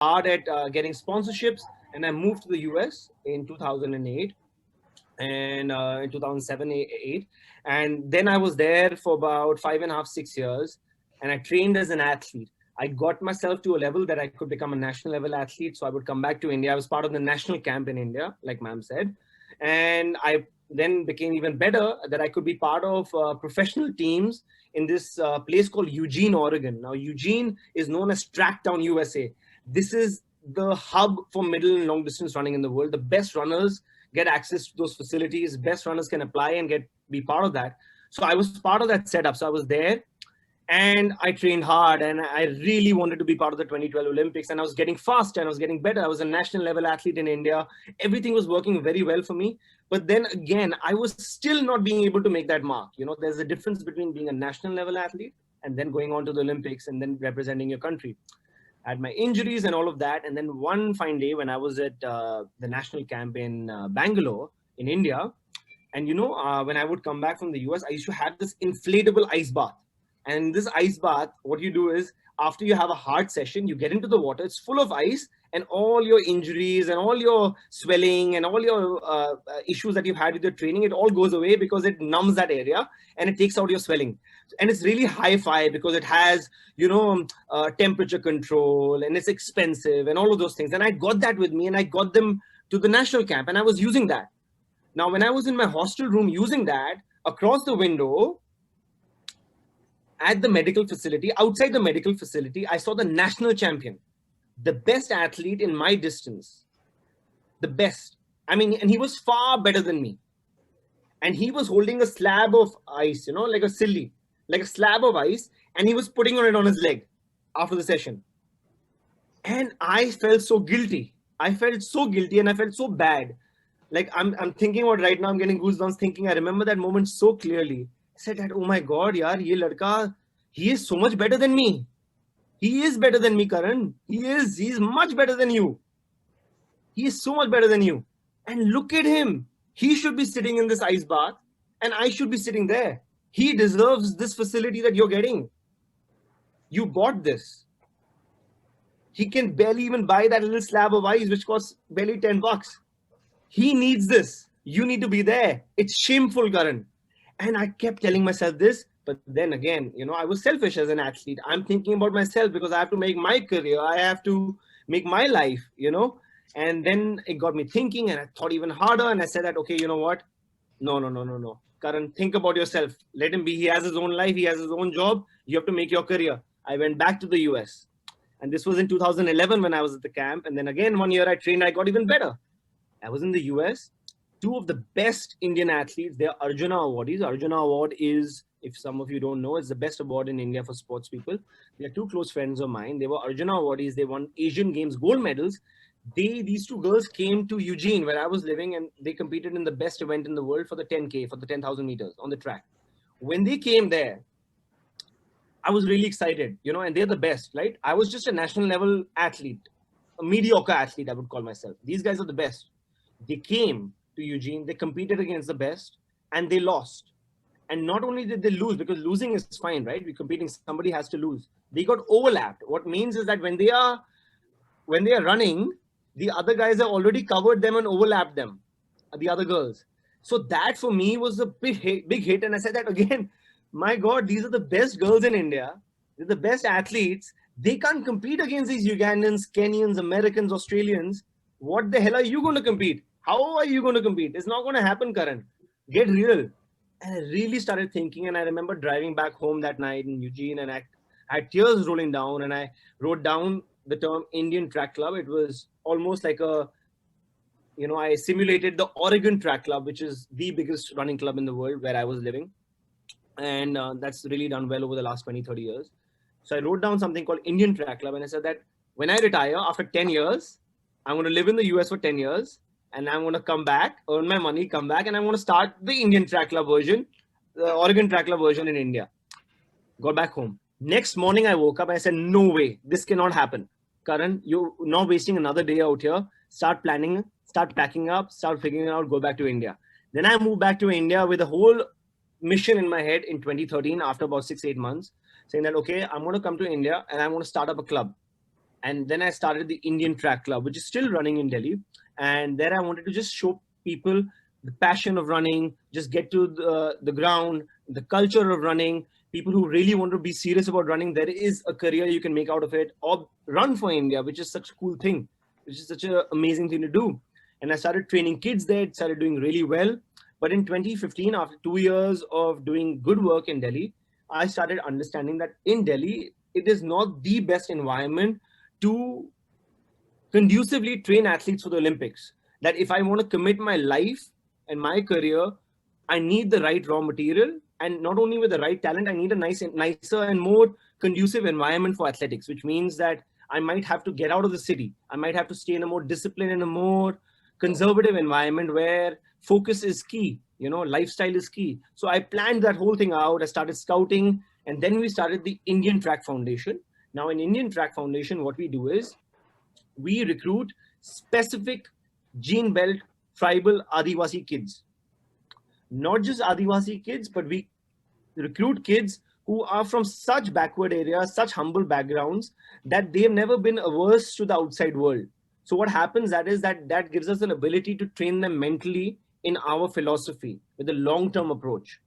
hard at getting sponsorships, and I moved to the US in 2008 and in 2007 8, and then I was there for about 5.5 6 years, and I trained as an athlete. I got myself to a level that I could become a national level athlete, so I would come back to India. I was part of the national camp in India, like ma'am said, and I then became even better that I could be part of professional teams in this place called Eugene, Oregon. Now Eugene is known as Tracktown, USA. This is the hub for middle and long distance running in the world. The best runners get access to those facilities. Best runners can apply and get be part of that. So I was part of that setup. So I was there and I trained hard, and I really wanted to be part of the 2012 Olympics, and I was getting faster and I was getting better. I was a national level athlete in India. Everything was working very well for me. But then again, I was still not being able to make that mark. You know, there's a difference between being a national level athlete and then going on to the Olympics and then representing your country. I had my injuries and all of that. And then one fine day when I was at the national camp in Bangalore in India, and when I would come back from the US, I used to have this inflatable ice bath. And this ice bath, what you do is after you have a hard session, you get into the water, it's full of ice, and all your injuries and all your swelling and all your issues that you've had with your training, it all goes away because it numbs that area and it takes out your swelling. And it's really hi-fi because it has, temperature control, and it's expensive and all of those things. And I got that with me, and I got them to the national camp, and I was using that. Now, when I was in my hostel room using that, across the window, at the medical facility, outside the medical facility, I saw the national champion, the best athlete in my distance, the best. I mean, and he was far better than me. And he was holding a slab of ice, like a silly, like a slab of ice, and he was putting on it on his leg after the session. And I felt so guilty. I felt so guilty and I felt so bad. Like I'm thinking about right now, I'm getting goosebumps thinking. I remember that moment so clearly. I said that, oh my God, yaar, ye ladka, he is so much better than me. He is better than me, Karan. He's much better than you. He is so much better than you. And look at him. He should be sitting in this ice bath and I should be sitting there. He deserves this facility that you're getting. You bought this. He can barely even buy that little slab of ice, which costs barely $10. He needs this. You need to be there. It's shameful, Karan. And I kept telling myself this. But then again, I was selfish as an athlete. I'm thinking about myself because I have to make my career. I have to make my life, And then it got me thinking, and I thought even harder. And I said that, okay, you know what? No. Karan, think about yourself. Let him be. He has his own life. He has his own job. You have to make your career. I went back to the US. And this was in 2011 when I was at the camp. And then again, 1 year I trained, I got even better. I was in the US. Two of the best Indian athletes, they are Arjuna awardees. Arjuna Award is, if some of you don't know, it's the best award in India for sports people. They're two close friends of mine. They were Arjuna awardees. They won Asian Games gold medals. These two girls came to Eugene, where I was living, and they competed in the best event in the world for the 10K, for the 10,000 meters on the track. When they came there, I was really excited, and they're the best, right? I was just a national level athlete, a mediocre athlete, I would call myself. These guys are the best. They came to Eugene, they competed against the best, and they lost. And not only did they lose, because losing is fine, right? We're competing, somebody has to lose. They got overlapped. What means is that when they are running, the other guys have already covered them and overlapped them, the other girls. So that for me was a big hit. And I said that again, my God, these are the best girls in India. They're the best athletes. They can't compete against these Ugandans, Kenyans, Americans, Australians. What the hell are you going to compete? How are you going to compete? It's not going to happen, Karan. Get real. And I really started thinking, and I remember driving back home that night in Eugene, and I had tears rolling down, and I wrote down the term Indian Track Club. It was almost like I simulated the Oregon Track Club, which is the biggest running club in the world where I was living. And that's really done well over the last 20, 30 years. So I wrote down something called Indian Track Club, and I said that when I retire after 10 years, I'm going to live in the US for 10 years. And I'm going to come back, earn my money, come back, and I'm going to start the Indian Track Club version, the Oregon Track Club version in India. Got back home. Next morning, I woke up and I said, no way, this cannot happen. Karan, you're not wasting another day out here. Start planning, start packing up, start figuring out, go back to India. Then I moved back to India with a whole mission in my head in 2013, after about 6-8 months, saying that, okay, I'm going to come to India and I'm going to start up a club. And then I started the Indian Track Club, which is still running in Delhi. And there I wanted to just show people the passion of running, just get to the ground, the culture of running. People who really want to be serious about running, there is a career you can make out of it, or run for India, which is such a cool thing, which is such an amazing thing to do. And I started training kids there, it started doing really well. But in 2015, after 2 years of doing good work in Delhi, I started understanding that in Delhi, it is not the best environment to conducively train athletes for the Olympics. That if I want to commit my life and my career, I need the right raw material, and not only with the right talent, I need a nicer and more conducive environment for athletics, which means that I might have to get out of the city. I might have to stay in a more disciplined and a more conservative environment where focus is key. Lifestyle is key. So I planned that whole thing out. I started scouting, and then we started the Indian Track Foundation. Now, in Indian Track Foundation, what we do is we recruit specific gene belt tribal Adivasi kids. Not just Adivasi kids, but we recruit kids who are from such backward areas, such humble backgrounds, that they've never been averse to the outside world. So what happens that gives us an ability to train them mentally in our philosophy with a long-term approach.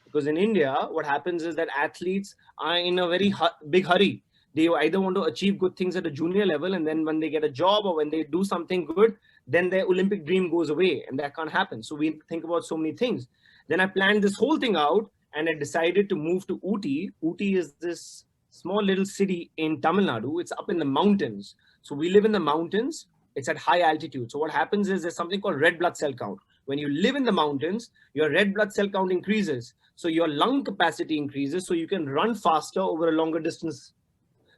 Because in India, what happens is that athletes are in a very big hurry. They either want to achieve good things at a junior level, and then when they get a job or when they do something good, then their Olympic dream goes away, and that can't happen. So we think about so many things. Then I planned this whole thing out, and I decided to move to Ooty. Ooty is this small little city in Tamil Nadu. It's up in the mountains. So we live in the mountains. It's at high altitude. So what happens is there's something called red blood cell count. When you live in the mountains, your red blood cell count increases. So your lung capacity increases, so you can run faster over a longer distance.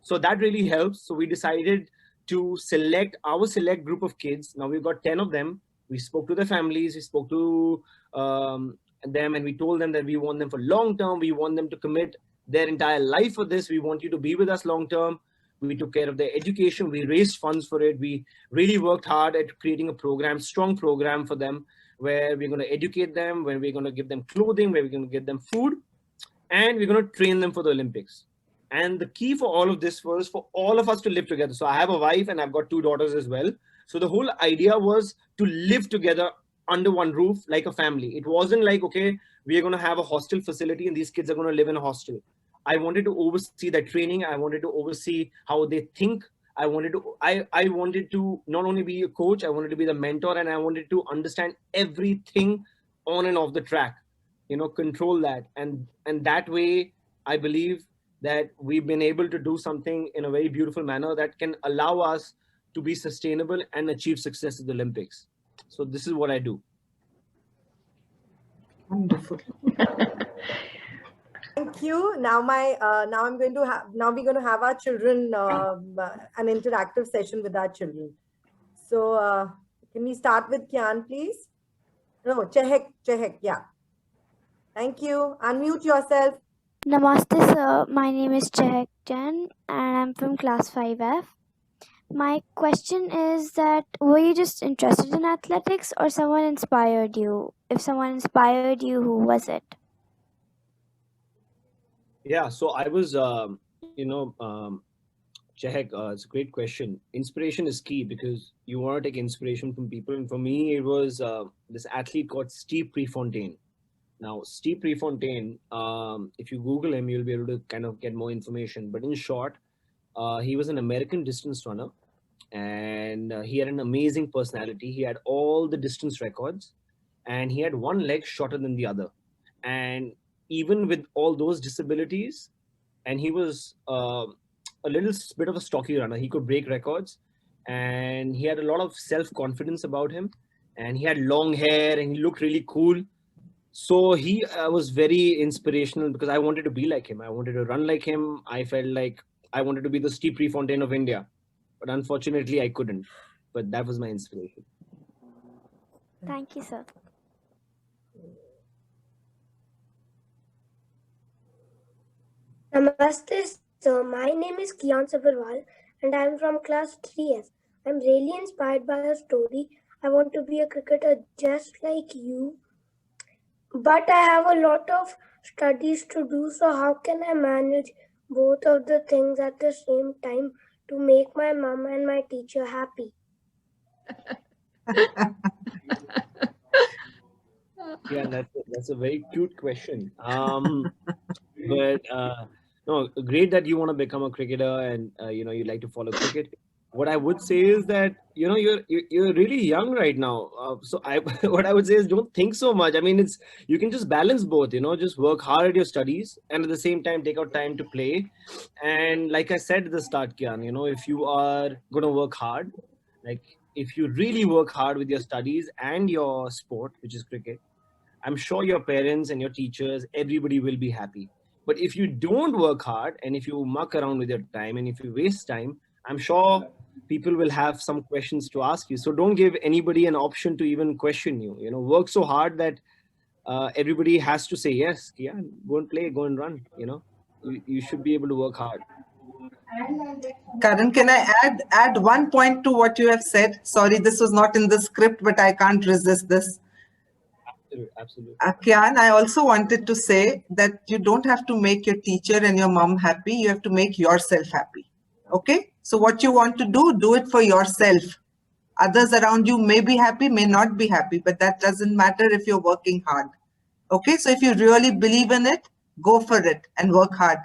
So that really helps. So we decided to select our select group of kids. Now we've got 10 of them. We spoke to their families, we spoke to them, and we told them that we want them for long term. We want them to commit their entire life for this. We want you to be with us long term. We took care of their education. We raised funds for it. We really worked hard at creating a program, strong program for them, where we're going to educate them, where we're going to give them clothing, where we're going to give them food, and we're going to train them for the Olympics. And the key for all of this was for all of us to live together. So I have a wife and I've got 2 daughters as well. So the whole idea was to live together under one roof like a family. It wasn't like, okay, we are going to have a hostel facility and these kids are going to live in a hostel. I wanted to oversee that training. I wanted to oversee how they think. I wanted to not only be a coach, I wanted to be the mentor, and I wanted to understand everything on and off the track, control that. And that way, I believe that we've been able to do something in a very beautiful manner that can allow us to be sustainable and achieve success at the Olympics. So this is what I do. Wonderful. Thank you. Now we're going to have our children an interactive session with our children. So can we start with Kian, please? No, Chehek, yeah. Thank you. Unmute yourself. Namaste, sir. My name is Chehek Chen and I'm from class 5F. My question is that were you just interested in athletics or someone inspired you? If someone inspired you, who was it? Yeah, so I was, Chehek, it's a great question. Inspiration is key because you want to take inspiration from people. And for me, it was this athlete called Steve Prefontaine. Now, Steve Prefontaine, if you Google him, you'll be able to kind of get more information. But in short, he was an American distance runner, and he had an amazing personality. He had all the distance records, and he had one leg shorter than the other. And even with all those disabilities, and he was a little bit of a stocky runner. He could break records, and he had a lot of self-confidence about him, and he had long hair, and he looked really cool. So he was very inspirational because I wanted to be like him. I wanted to run like him. I felt like I wanted to be the Steve Prefontaine of India, but unfortunately I couldn't. But that was my inspiration. Thank you, sir. Namaste, sir. My name is Kian Sabharwal and I am from class 3F. I'm really inspired by your story. I want to be a cricketer just like you. But I have a lot of studies to do, so how can I manage both of the things at the same time? to make my mom and my teacher happy? Yeah, that's a very cute question. But no, great that you want to become a cricketer and you like to follow cricket. What I would say is that you're really young right now. So I what I would say is don't think so much. I mean, it's you can just balance both. Just work hard at your studies and at the same time take out time to play. And like I said at the start, Kian, if you are gonna work hard, like if you really work hard with your studies and your sport, which is cricket, I'm sure your parents and your teachers, everybody will be happy. But if you don't work hard and if you muck around with your time and if you waste time, I'm sure people will have some questions to ask you. So don't give anybody an option to even question you. Work so hard that everybody has to say yes. Yeah, go and play, go and run. You should be able to work hard. Karan, can I add one point to what you have said? Sorry, this was not in the script, but I can't resist this. Absolutely. Kian, I also wanted to say that you don't have to make your teacher and your mom happy. You have to make yourself happy. Okay? So what you want to do it for yourself. Others around you may be happy, may not be happy, but that doesn't matter if you're working hard. Okay? So if you really believe in it, go for it and work hard.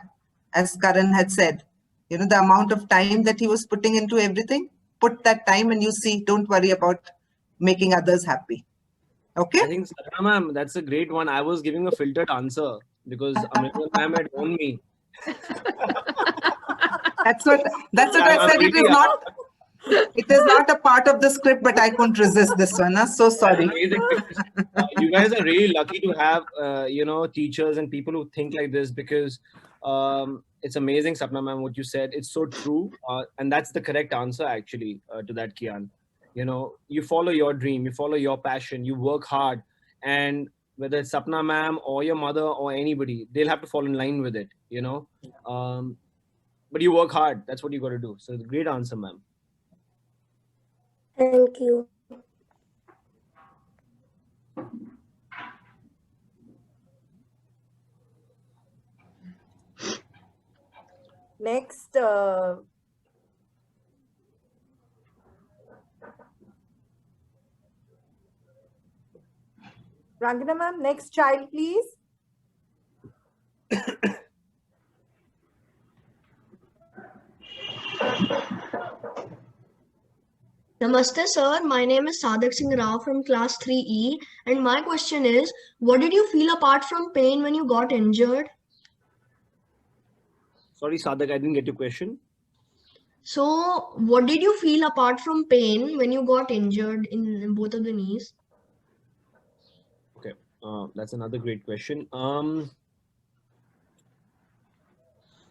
As Karan had said, the amount of time that he was putting into everything, put that time and you see, don't worry about making others happy. Okay? I think, Sapna ma'am, that's a great one. I was giving a filtered answer because Amrita ma'am had warned me. That's what I said. It is not a part of the script, but I couldn't resist this one. So sorry. Amazing. You guys are really lucky to have teachers and people who think like this because it's amazing, Sapna ma'am, what you said. It's so true, and that's the correct answer actually to that, Kian. You follow your dream, you follow your passion, you work hard, and whether it's Sapna ma'am or your mother or anybody, they'll have to fall in line with it. But you work hard. That's what you got to do. So great answer, ma'am. Thank you. Next, Rangana ma'am, next child, please. Namaste sir, my name is Sadak Singh Rao from class 3E and my question is, what did you feel apart from pain when you got injured? Sorry, Sadak, I didn't get your question. So, what did you feel apart from pain when you got injured in both of the knees? Okay, that's another great question.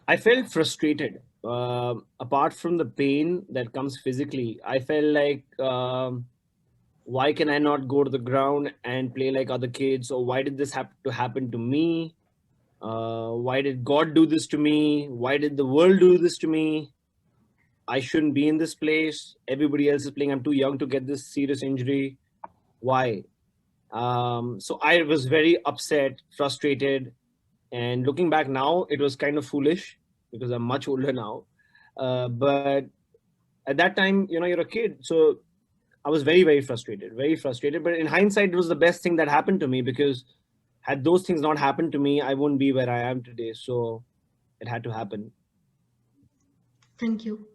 I felt frustrated. Apart from the pain that comes physically, I felt like, why can I not go to the ground and play like other kids? Or why did this have to happen to me? Why did God do this to me? Why did the world do this to me? I shouldn't be in this place. Everybody else is playing. I'm too young to get this serious injury. Why? So I was very upset, frustrated. And looking back now, it was kind of foolish because I'm much older now. But at that time, you're a kid. So I was very, very frustrated, very frustrated. But in hindsight, it was the best thing that happened to me because had those things not happened to me, I wouldn't be where I am today. So it had to happen. Thank you.